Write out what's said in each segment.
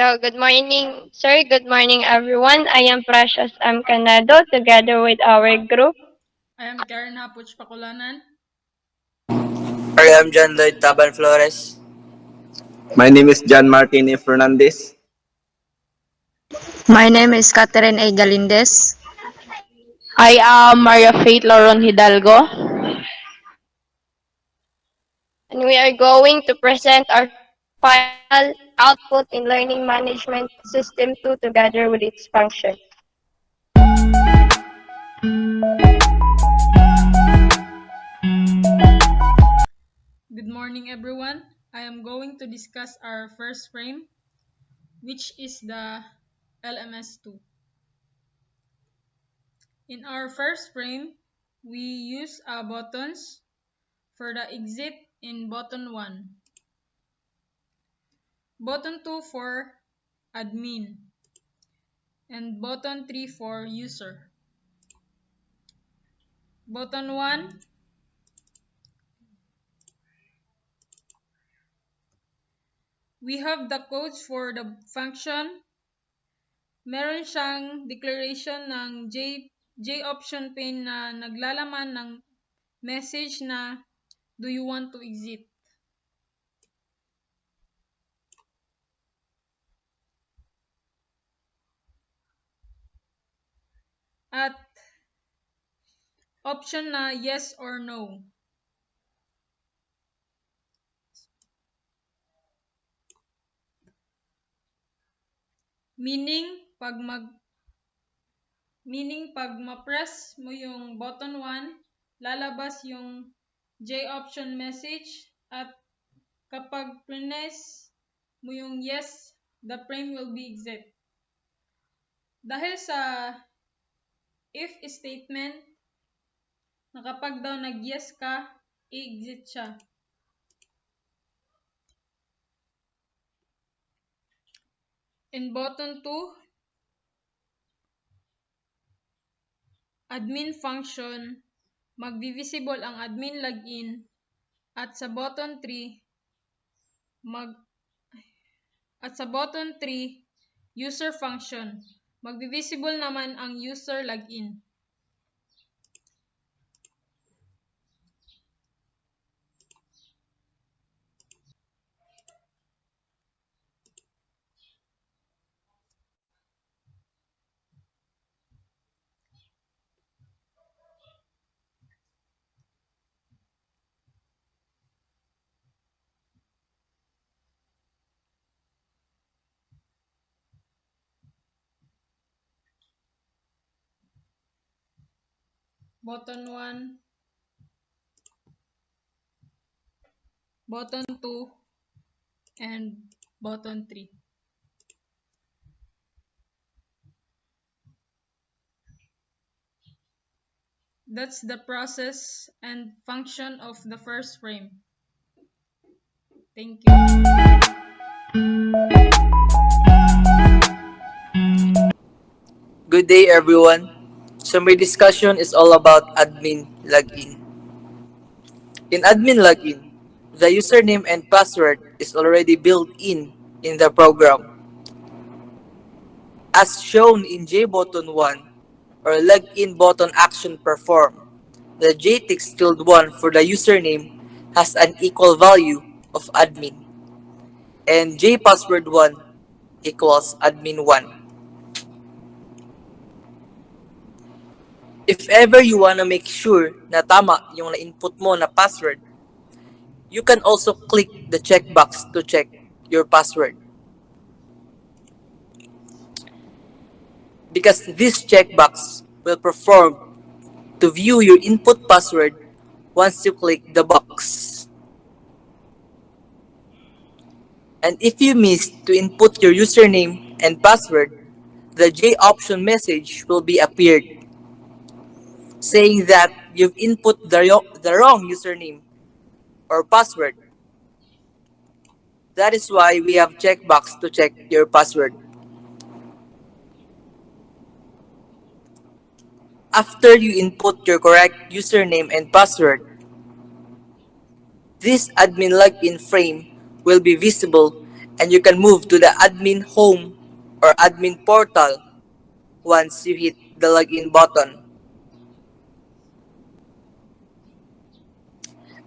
So, good morning, sir. Good morning, everyone. I am Precious M. Canado, together with our group. I am Karen Hapuch Pakulanan. I am John Lloyd Taban Flores. My name is John Martin Fernandez. My name is Catherine A. Galindez. I am Maria Faith Loron Hidalgo. And we are going to present our final output in Learning Management System 2 together with its function. Good morning, everyone. I am going to discuss our first frame, which is the LMS2. In our first frame, we use buttons for the exit in button 1, button 2 for admin, and button 3 for user. Button 1, we have the codes for the function. Meron siyang declaration ng J option pane na naglalaman ng message na do you want to exit. At option na yes or no. Meaning pag ma-press mo yung button 1, lalabas yung J option message, at kapag press mo yung yes, the frame will be exit. Dahil sa if statement, na kapag daw nag-yes ka, i-exit siya. In button 2, admin function, magvi-visible ang admin login, at sa button 3, user function, magvi-visible naman ang user login. Button 1, button 2, and button 3. That's the process and function of the first frame. Thank you. Good day, everyone. So my discussion is all about admin login. In admin login, the username and password is already built in the program. As shown in J button 1 or login button action performed, the J text field 1 for the username has an equal value of admin, and J password 1 equals admin 1. If ever you wanna make sure na tama yung na-input mo na password, you can also click the checkbox to check your password. Because this checkbox will perform to view your input password once you click the box. And if you miss to input your username and password, the J option message will be appeared saying that you've input the wrong username or password. That is why we have checkbox to check your password. After you input your correct username and password, this admin login frame will be visible and you can move to the admin home or admin portal once you hit the login button.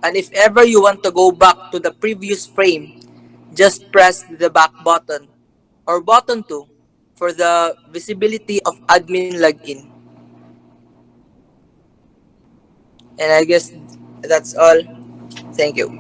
And if ever you want to go back to the previous frame, just press the back button or button 2 for the visibility of admin login. And I guess that's all. Thank you.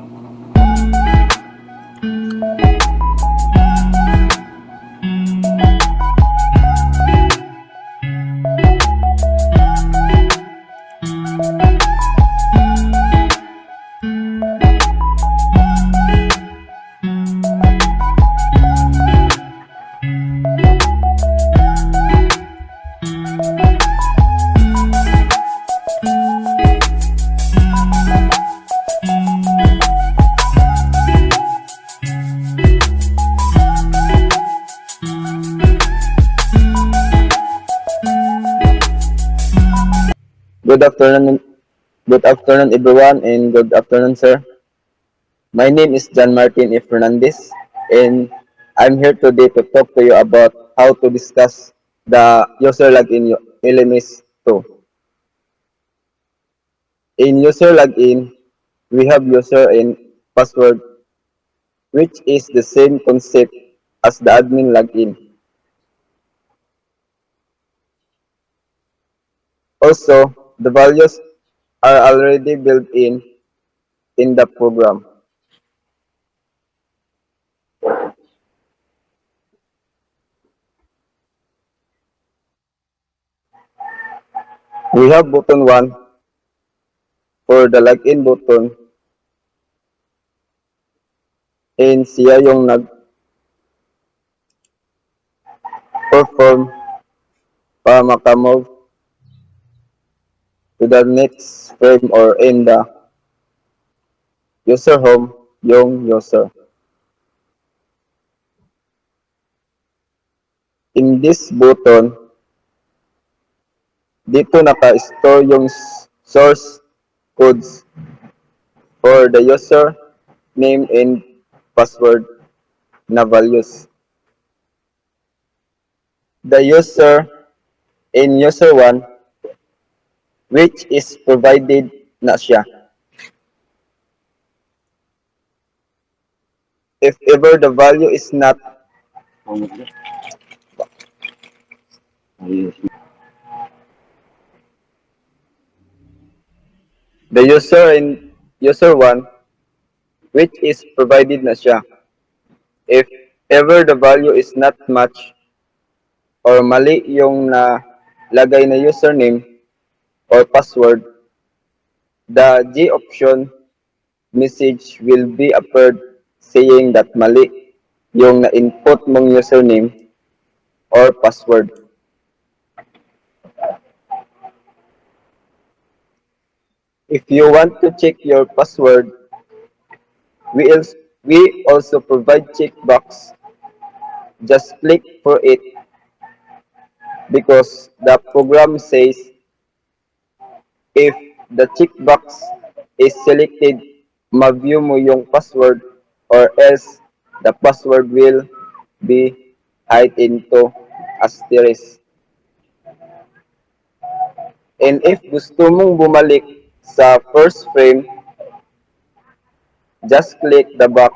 Good afternoon, good afternoon everyone, and good afternoon, sir. My name is John Martin E. Fernandez, and I'm here today to talk to you about how to discuss the user login LMS2. In user login, we have user and password, which is the same concept as the admin login. Also, the values are already built in the program. We have button 1 for the login button, and siya yung nag-perform para makamove to the next frame or in the user home yung user. In this button, dito naka-store yung source codes for the user name and password na values. The user in user 1, which is provided na siya. If ever the value is not the user in user 1, which is provided na siya. If ever the value is not matched or mali yung nalagay na username or password, the G option message will be appeared saying that mali yung na-input mong username or password. If you want to check your password, we also provide checkbox. Just click for it because the program says if the checkbox is selected, ma-view mo yung password or else the password will be hide into asterisk. And if gusto mong bumalik sa first frame, just click the back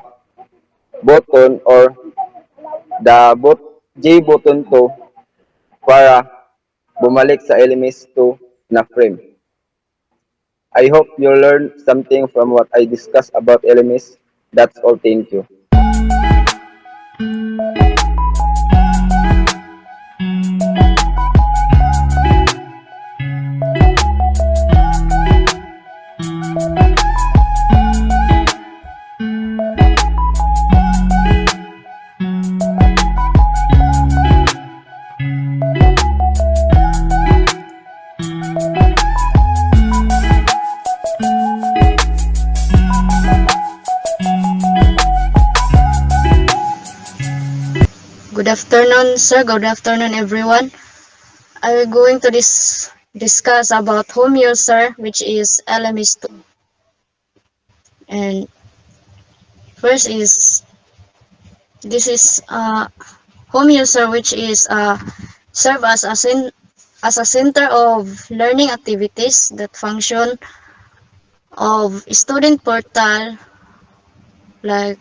button or the J button 2 para bumalik sa LMS2 na frame. I hope you learned something from what I discussed about LMS. That's all. Thank you. Good afternoon, sir. Good afternoon, everyone. I will going to discuss about home user, which is LMS2. And first is This is home user, which is serve as as a center of learning activities that function of student portal like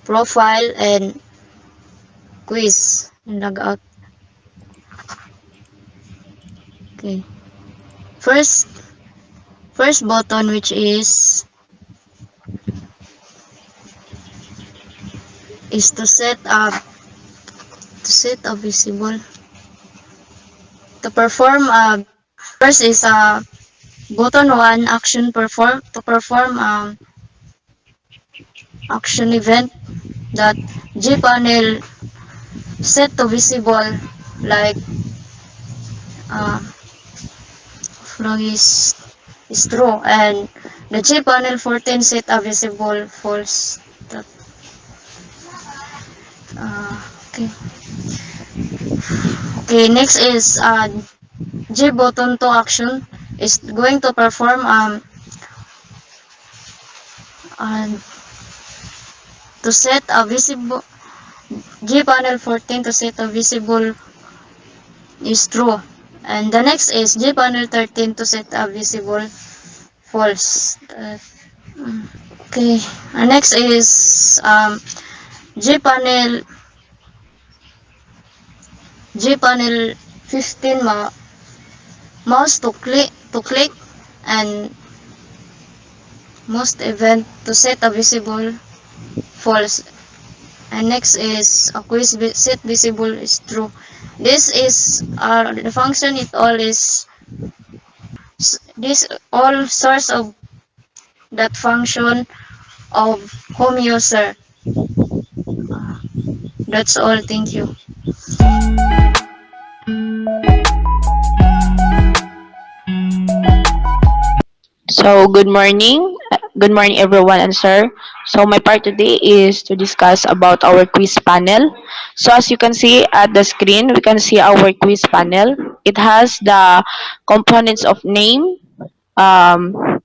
profile and quiz and logout. Okay. First first button, which is to set up visible to perform first is button 1 action perform to perform action event that gpanel set to visible like uh, flag is true, and the gpanel 14 set a visible false. That, okay. Okay, next is G button to action is going to perform uh, to set a visible G panel 14 to set a visible is true, and the next is G panel 13 to set a visible false. Okay, next is G panel G panel 15 mouse to click and most event to set a visible false, and next is a quiz set visible is true. This is the function. It all is this all source of that function of home user. That's all. Thank you. So, good morning. Good morning, everyone and sir. So, my part today is to discuss about our quiz panel. So, as you can see at the screen, we can see our quiz panel. It has the components of name, um,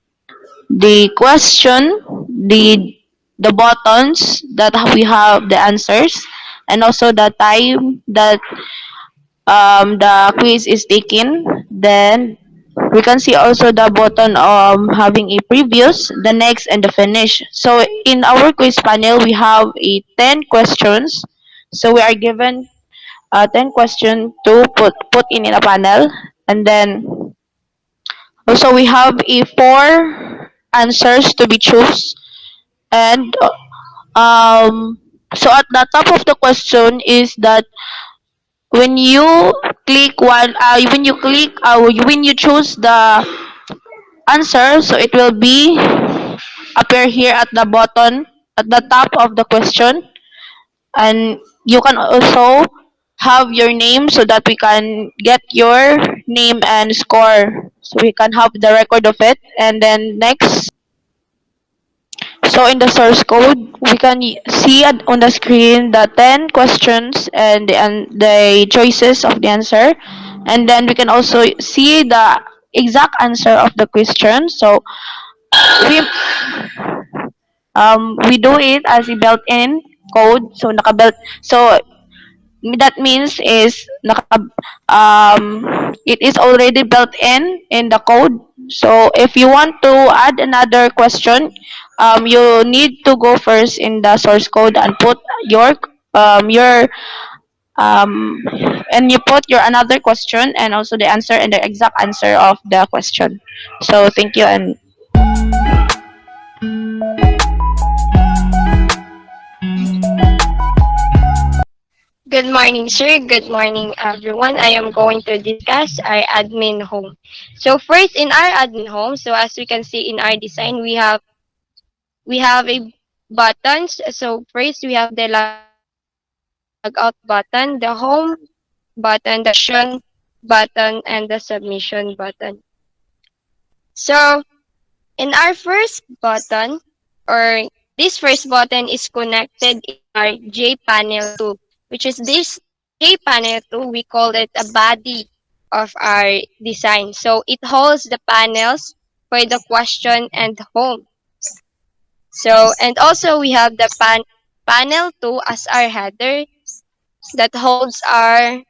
the question, the buttons that we have the answers, and also the time that the quiz is taken. Then we can see also the button having a previous, the next, and the finish. So in our quiz panel, we have a 10 questions. So we are given 10 questions to put in a panel, and then also we have a 4 answers to be choose, and so at the top of the question is that when you when you choose the answer, so it will be appear here at the bottom, at the top of the question, and you can also have your name so that we can get your name and score, so we can have the record of it. And then next, so in the source code, we can see on the screen the 10 questions and the choices of the answer. And then we can also see the exact answer of the question. So we we do it as a built-in code. So naka-built. So that means is it is already built in the code. So if you want to add another question, you need to go first in the source code and put your um and you put your another question and also the answer and the exact answer of the question. So thank you. And Good morning, sir. Good morning, everyone. I am going to discuss our admin home. So first, in our admin home, so as we can see in our design, we have a buttons. So first, we have the logout button, the home button, the question button, and the submission button. So in our first button, or this first button is connected in our JPanel 2, which is this JPanel 2, we call it a body of our design. So it holds the panels for the question and home. So, and also we have the panel 2 as our header that holds our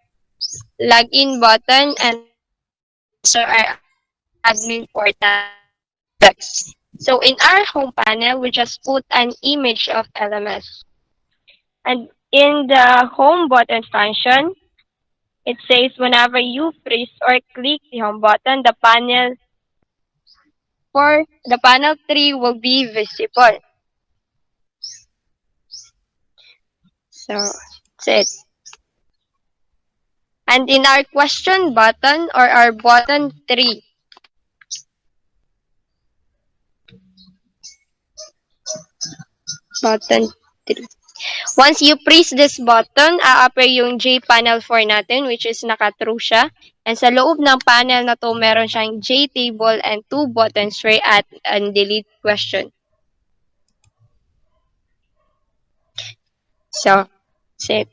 login button, and also our admin portal text. So in our home panel, we just put an image of LMS. And in the home button function, it says whenever you press or click the home button, the panel 3 will be visible. So that's it. And in our question button or our button 3, button 3. Once you press this button, a-appear yung J-panel 4 natin, which is naka-true siya. And sa loob ng panel na to, meron siyang J-table and 2 buttons for add and delete question. So, that's it.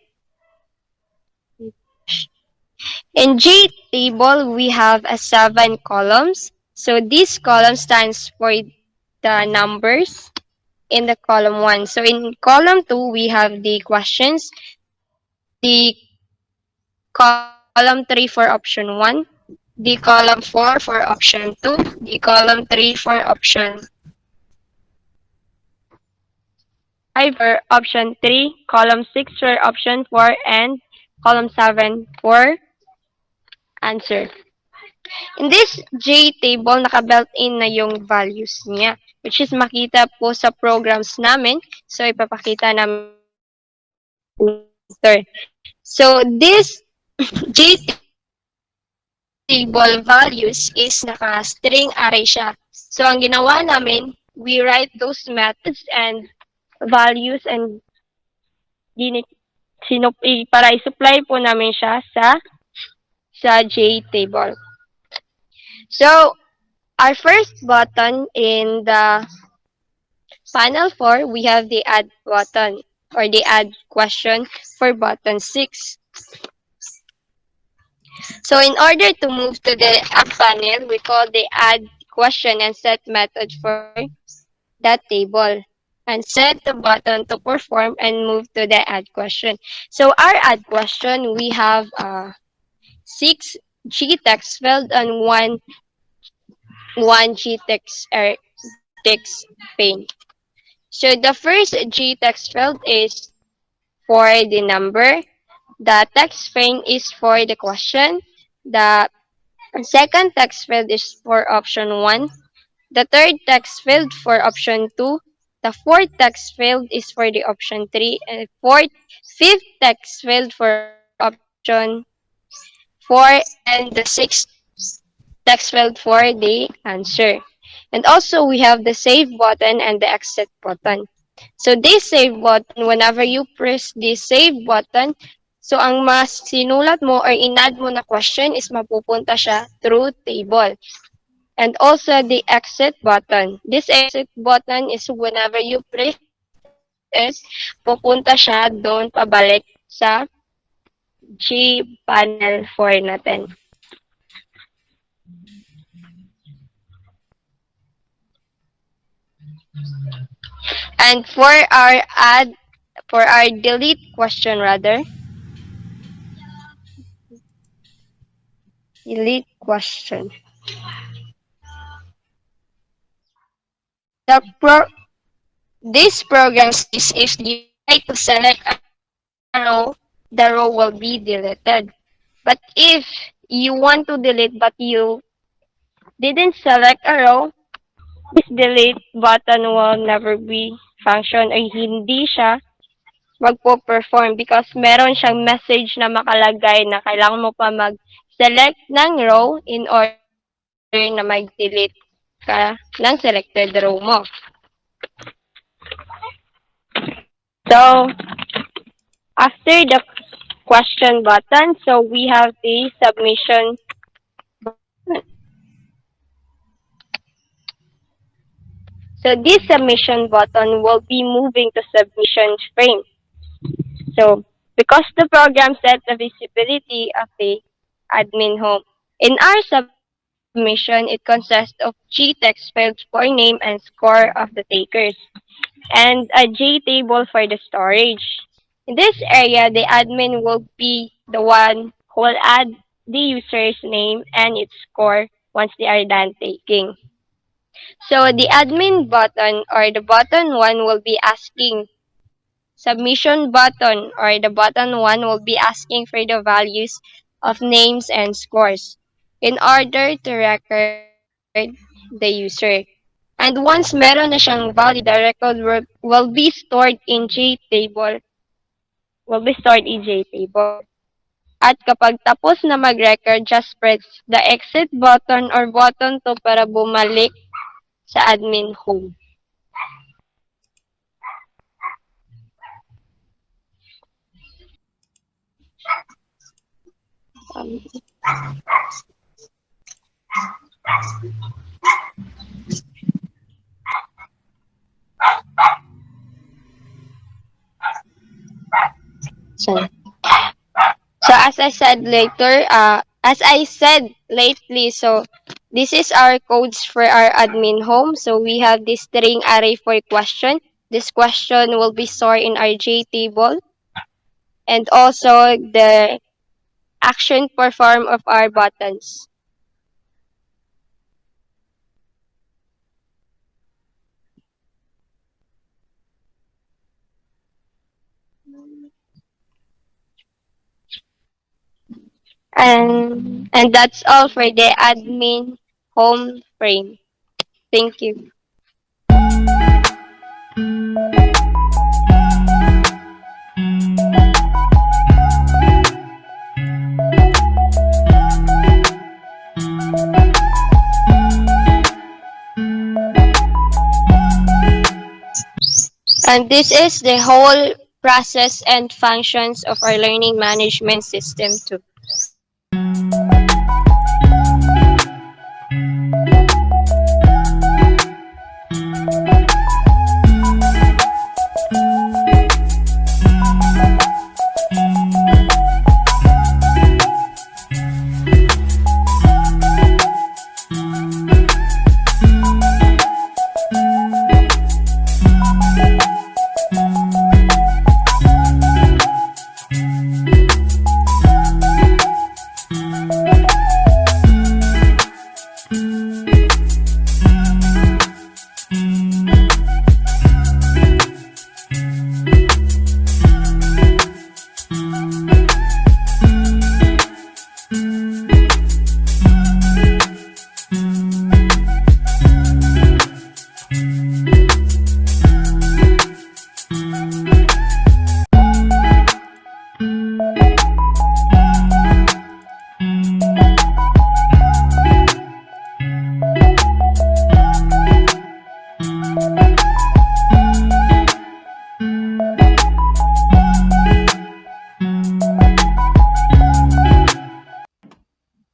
In J-table, we have 7 columns. So, this column stands for the numbers in the column 1. So, in column 2, we have the questions, the column 3 for option 1, the column 4 for option 2, the column 3 for option 5 for option 3, column 6 for option 4, and column 7 for answer. In this J table, naka-built-in na yung values niya, which is makita po sa programs namin. So, ipapakita namin later. So, this J table values is naka-string array siya. So, ang ginawa namin, we write those methods and values and para i-supply po namin siya sa J table. So, our first button in the panel 4, we have the add button or the add question for button 6. So, in order to move to the app panel, we call the add question and set method for that table and set the button to perform and move to the add question. So, our add question, we have 6 G text field and one G text pane. So the first G text field is for the number. The text pane is for the question. The second text field is for option 1. The third text field for option 2. The fourth text field is for the option 3. And fifth text field for option 4. And the sixth text field for the answer. And also, we have the save button and the exit button. So, this save button, whenever you press this save button, so ang mas sinulat mo or inad mo na question is mapupunta siya through table. And also, the exit button. This exit button is whenever you press it, pupunta siya doon pabalik sa G panel 4 natin. And for our delete question delete question. This program says if you try to select a row, the row will be deleted. But if you want to delete but you didn't select a row, this delete button will never be function or hindi siya magpo-perform because meron siyang message na makalagay na kailangan mo pa mag-select ng row in order na mag-delete ka ng selected row mo. So, after the question button, so we have the submission button. So, this submission button will be moving to submission frame. So, because the program set the visibility of the admin home. In our submission, it consists of G text fields for name and score of the takers. and a JTable for the storage. In this area, the admin will be the one who will add the user's name and its score once they are done taking. So the admin button or the button one will be asking submission button or the button one will be asking for the values of names and scores in order to record the user. And once meron na siyang value, the record will be stored in JTable, At kapag tapos na mag-record, just press the exit button or button to para bumalik sa admin home. Um, so, so as I said lately, so this is our codes for our admin home. So we have this string array for question. This question will be stored in our JTable and also the action perform of our buttons. And that's all for the admin home frame. Thank you. And this is the whole process and functions of our learning management system too.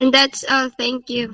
And that's all. Thank you.